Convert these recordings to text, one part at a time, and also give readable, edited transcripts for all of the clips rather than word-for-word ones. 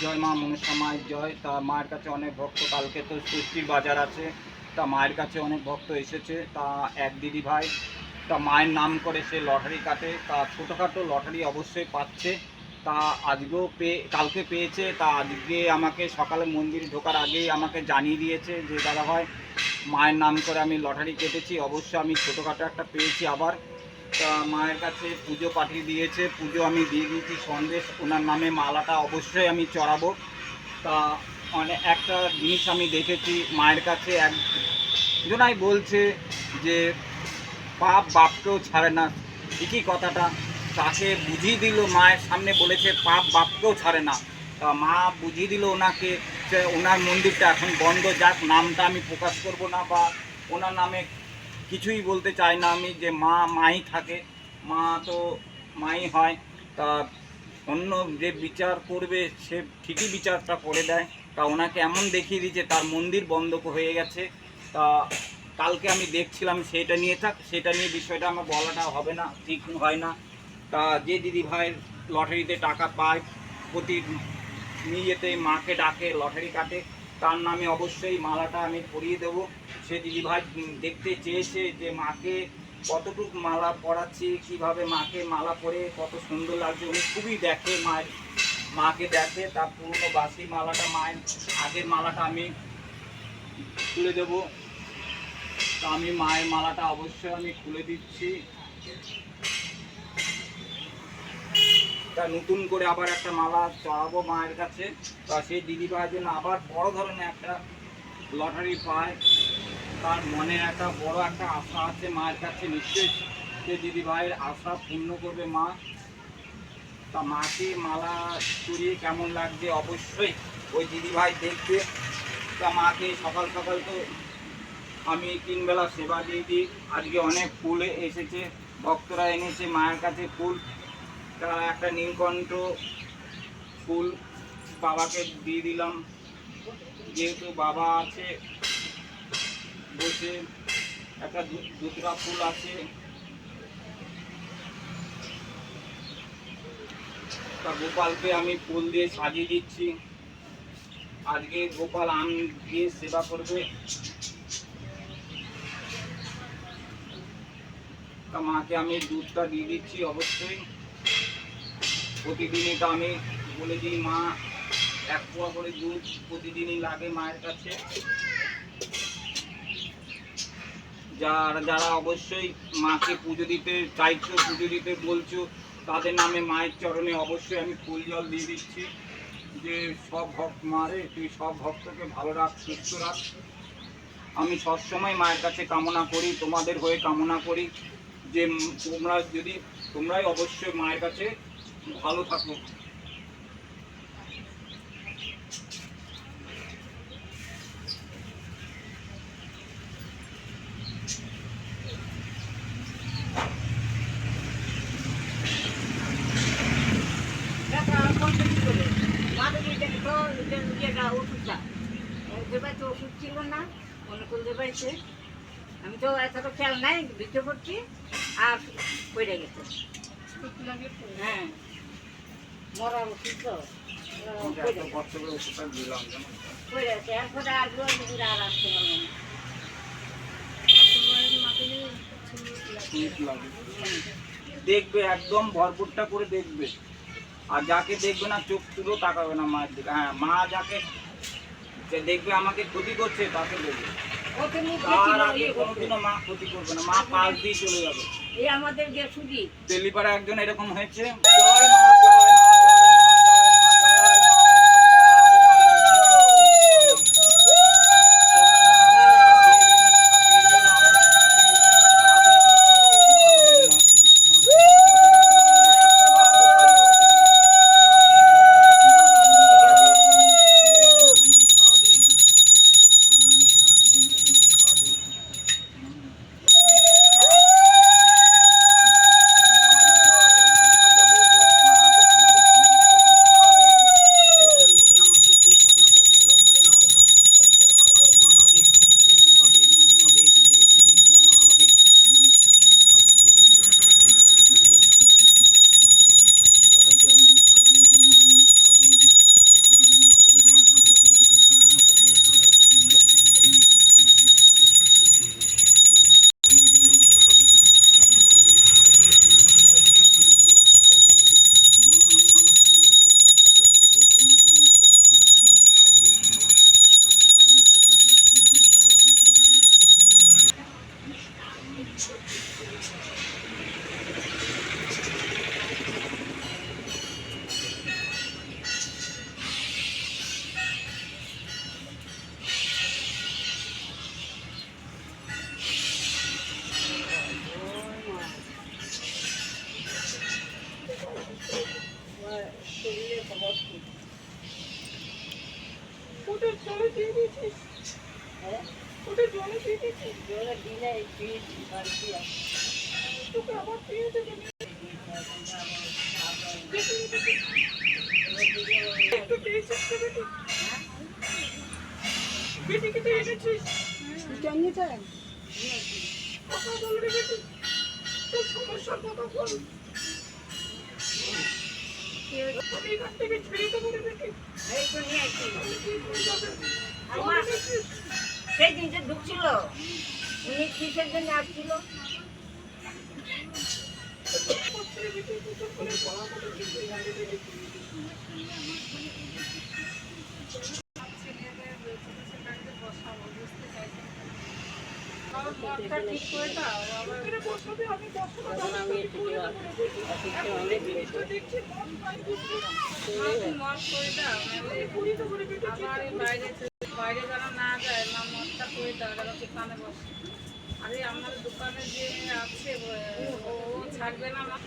জয় মা মনসা মায়ের জয়। তা মায়ের কাছে অনেক ভক্ত, কালকে তো ষষ্ঠীর বাজার আছে, তা মায়ের কাছে অনেক ভক্ত এসেছে। তা এক দিদি ভাই তা মায়ের নাম করে সে লটারি কাটে, তা ছোটোখাটো লটারি অবশ্যই পাচ্ছে। তা আজকেও কালকে পেয়েছে। তা আজকে আমাকে সকালে মন্দিরে ঢোকার আগেই আমাকে জানিয়ে দিয়েছে যে দাদা ভাই মায়ের নাম করে আমি লটারি কেটেছি, অবশ্য আমি ছোটোখাটো একটা পেয়েছি আবার। তা মায়ের কাছে পুজো পাঠিয়ে দিয়েছে, পুজো আমি দিয়ে দিয়েছি, সন্দেশ ওনার নামে মালাটা অবশ্যই আমি চড়াবো। তা মানে একটা জিনিস আমি দেখেছি মায়ের কাছে, একজনাই বলছে যে পাপ বাপকেও ছাড়ে না, ঠিকই কথাটা তাকে বুঝিয়ে দিল, মায়ের সামনে বলেছে পাপ বাপকেও ছাড়ে না। তা মা বুঝিয়ে দিল ওনাকে যে ওনার মন্দিরটা এখন বন্ধ, যাক নামটা আমি প্রকাশ করব না বা ওনার নামে কিছুই বলতে চাই না আমি, যে মা মাই থাকে, মা তো মাই হয়। তা অন্য যে বিচার করবে সে ঠিকই বিচারটা করে দেয়। তা ওনাকে এমন দেখিয়ে দিয়েছে তার মন্দির বন্ধ হয়ে গেছে। তা কালকে আমি দেখছিলাম সেটা নিয়ে সেটা নিয়ে বিষয়টা আমার বলাটা হবে না, ঠিক হয় না। তা যে দিদি ভাইয়ের লটারিতে টাকা পায়, প্রতি নিয়েতে মাকে ডাকে লটারি কাটে, তার নামে অবশ্যই মালাটা আমি পরিয়ে দেবো। সে দিদিভাই দেখতে চেয়েছে যে মাকে কতটুকু মালা পরাচ্ছি, কীভাবে মাকে মালা পরে কত সুন্দর লাগছে, উনি খুবই দেখে মাকে দেখে। তার পুরনো বাসি মালাটা, মায়ের আগের মালাটা আমি খুলে দেবো। তা আমি মায়ের মালাটা অবশ্যই আমি খুলে দিচ্ছি। তা নতুন করে আবার একটা মালা চড়াবো মায়ের কাছে। তা সেই দিদিভাইয়ের জন্য আবার বড় ধরনের একটা লটারি পায়, তার মনে একটা বড় একটা আশা আছে মায়ের কাছে, নিশ্চয়ই সে দিদিভাইয়ের আশা পূর্ণ করবে মা। তা মাকে মালা চড়িয়ে কেমন লাগছে অবশ্যই ওই দিদিভাই দেখবে। তা মাকে সকাল সকাল তো আমি 3 বেলা সেবা দিয়ে দিই। আজকে অনেক ফুল এসেছে, ভক্তরা এনেছে মায়ের কাছে ফুল। তা একটা নীলকণ্ঠ ফুল বাবাকে দিয়ে দিলাম, যেহেতু বাবা আছে বসে। একটা দুতরা ফুল আছে। তা গোপালকে আমি ফুল দিয়ে সাজিয়ে দিচ্ছি। আজকে গোপাল আম দিয়ে সেবা করবে। তা মাকে আমি দুধটা দিয়ে দিচ্ছি অবশ্যই। প্রতিদিনই তো আমি বলে দিই মা 1 পোয়া করে দুধ প্রতিদিনই লাগে মায়ের কাছে। যারা অবশ্যই মাকে পুজো দিতে চাইছো, পুজো দিতে বলছো, তাদের নামে মায়ের চরণে অবশ্যই আমি ফুল জল দিয়ে দিচ্ছি, যে সব ভক্ত মারে তুই সব ভক্তকে ভালো রাখ, সুস্থ রাখ। আমি সবসময় মায়ের কাছে কামনা করি, তোমাদের হয়ে কামনা করি যে তোমরাই অবশ্যই মায়ের কাছে ভালো থাকো। ওষুধ ছিল না মনে করতে পারছে, আমি তো এত খেয়াল নাই, ভিতরে পড়ছি আর পড়ে গেছে। হ্যাঁ মরা ওষুধ তো পড়ে গেছে, এরপরে আসবো আর আসতে পারবো না। দেখবে একদম ভরপুরটা করে দেখবে, আর যাকে দেখবে না চোখ তুলেও তাকাবে না মায়ের দিকে। হ্যাঁ, মা যাকে দেখবে আমাকে ক্ষতি করছে তাকে দেখবে, তার আগে কোনোদিনও মা ক্ষতি করবে না, মা পাশ দিয়ে চলে যাবে। এই আমাদের যে সুজি তেলিপাড়া একজন এরকম হয়েছে। জয় মা, জয় মা, হ্যাঁ? জলে দিলে ফ্রিজ বাড়িতে আছে। এই তো নিয়ে আসছি। আমার সেই দিনটা ঢুকছিল, উনি কিসের জন্য আসছিল? বাইরে যেন না যায়, মা মদটা করে দাও, দাদা দোকানে বসে। আরে আমার দোকানে যে আছে ও ছাড়বে না মা।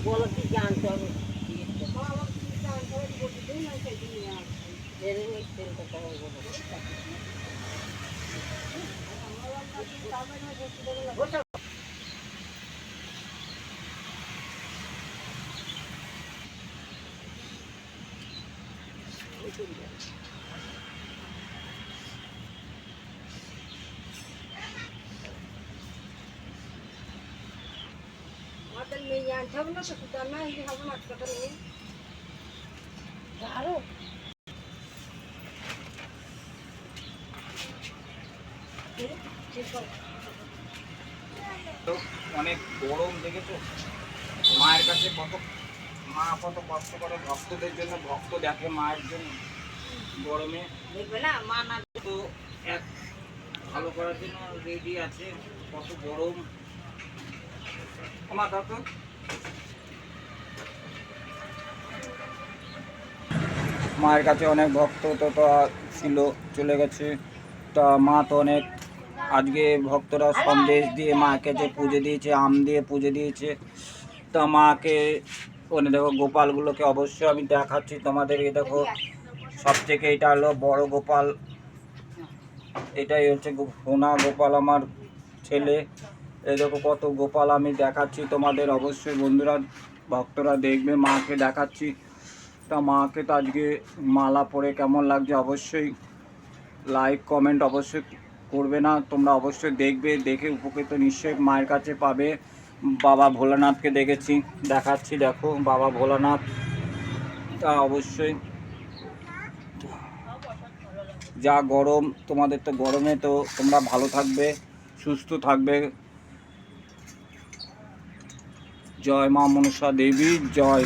বলো কি জানতে হবে? আমাদের মেয়ে আনতে হবে না তো, সুতরাং না হিন্দি হবে না, কথা নেই আরো তো অনেক গরম দেখেছো, মায়ের কাছে মা কত কষ্ট করে ভক্তদের জন্য, ভক্ত দেখে মায়ের জন্য গরমে। দেখবে না মা না তো এক ভালো করার জন্য রেডি আছে, কত গরম। আমার দেখো মায়ের কাছে অনেক ভক্ত তো ছিল, চলে গেছে। তা মা তো অনেক, আজকে ভক্তরা সন্দেশ দিয়ে মাকে যে পুজো দিয়েছে, আম দিয়ে পুজো দিয়েছে। তা মাকে ওখানে দেখো গোপালগুলোকে অবশ্যই আমি দেখাচ্ছি তোমাদের। এই দেখো সবথেকে এটা হলো বড় গোপাল, এটাই হচ্ছে সোনা গোপাল আমার ছেলে। এই দেখো কত গোপাল আমি দেখাচ্ছি তোমাদের, অবশ্যই বন্ধুরা ভক্তরা দেখবে, মাকে দেখাচ্ছি। তা মাকে তো আজকে মালা পরে কেমন লাগছে অবশ্যই লাইক কমেন্ট অবশ্যই করবে না, তোমরা অবশ্যই দেখবে, দেখে উপকৃত নিশ্চয়ই মায়ের কাছে পাবে। বাবা ভোলানাথকে দেখেছি, দেখাচ্ছি দেখো বাবা ভোলানাথ। তা অবশ্যই যা গরম তোমাদের, তো গরমে তো তোমরা ভালো থাকবে, সুস্থ থাকবে। জয় মা মনসা দেবী, জয়।